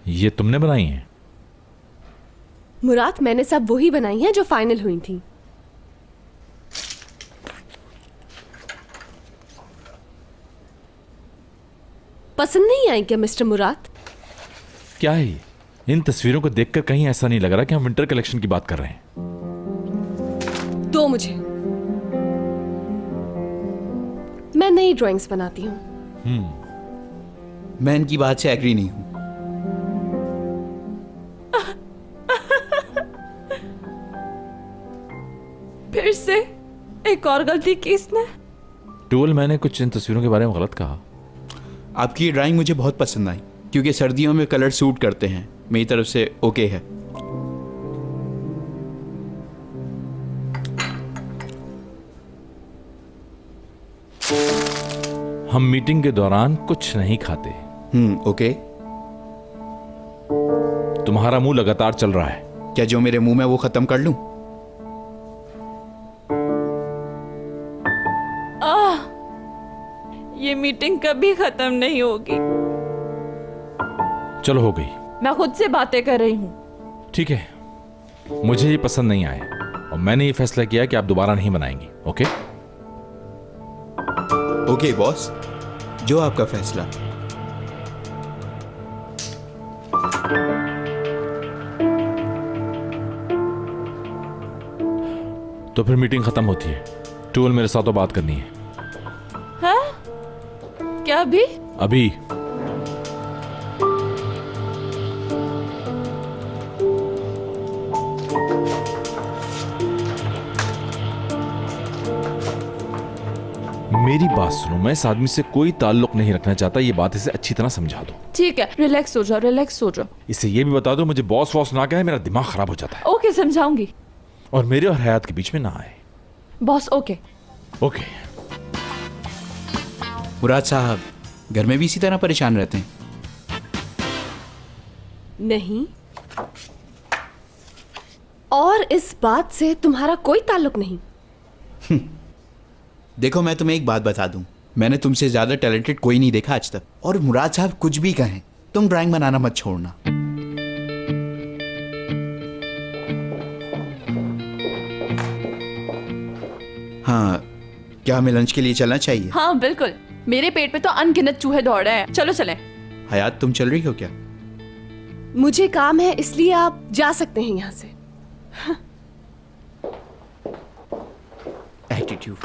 ये तुमने बनाई है? मुराद, मैंने सब वही बनाई हैं जो फाइनल हुई थी। पसंद नहीं आई क्या मिस्टर मुराद? क्या है ये? इन तस्वीरों को देखकर कहीं ऐसा नहीं लग रहा कि हम विंटर कलेक्शन की बात कर रहे हैं। दो मुझे, मैं नई ड्राइंग्स बनाती हूँ। मैं इनकी बात से एग्री नहीं हूं। फिर से एक और गलती की इसने। टूल, मैंने कुछ इन तस्वीरों के बारे में गलत कहा? आपकी ये ड्राइंग मुझे बहुत पसंद आई क्योंकि सर्दियों में कलर सूट करते हैं। मेरी तरफ से ओके है। हम मीटिंग के दौरान कुछ नहीं खाते। ओके। तुम्हारा मुंह लगातार चल रहा है। क्या जो मेरे मुंह में वो खत्म कर लूं? ये मीटिंग कभी खत्म नहीं होगी। चलो, हो गई। मैं खुद से बातें कर रही हूँ। ठीक है, मुझे ये पसंद नहीं आए और मैंने ये फैसला किया कि आप दोबारा नहीं बनाएंगी। ओके? ओके बॉस, जो आपका फैसला। तो फिर मीटिंग खत्म होती है। टूल, मेरे साथ तो बात करनी है। हाँ? क्या अभी? अभी। मेरी बात सुनो, मैं इस आदमी से कोई ताल्लुक नहीं रखना चाहता। ये बात इसे अच्छी तरह समझा दो। ठीक है, रिलैक्स हो जाओ, रिलैक्स हो जाओ। इसे ये भी बता दो, मुझे बॉस वॉस ना कहे, मेरा दिमाग खराब हो जाता है। ओके, समझाऊंगी। और मेरे और हयात के बीच में ना आए। Boss, okay. ओके। मुराद साहब घर में भी इसी तरह परेशान रहते हैं? नहीं, और इस बात से तुम्हारा कोई ताल्लुक नहीं। देखो, मैं तुम्हें एक बात बता दूं, मैंने तुमसे ज्यादा टैलेंटेड कोई नहीं देखा आज तक। और मुराद साहब कुछ भी कहें, तुम ड्राइंग बनाना मत छोड़ना। हाँ, क्या हमें लंच के लिए चलना चाहिए? हाँ बिल्कुल, मेरे पेट पे तो अनगिनत चूहे दौड़ रहे हैं। चलो चलें। हयात, तुम चल रही हो क्या? मुझे काम है, इसलिए आप जा सकते हैं यहाँ से। एटीट्यूड।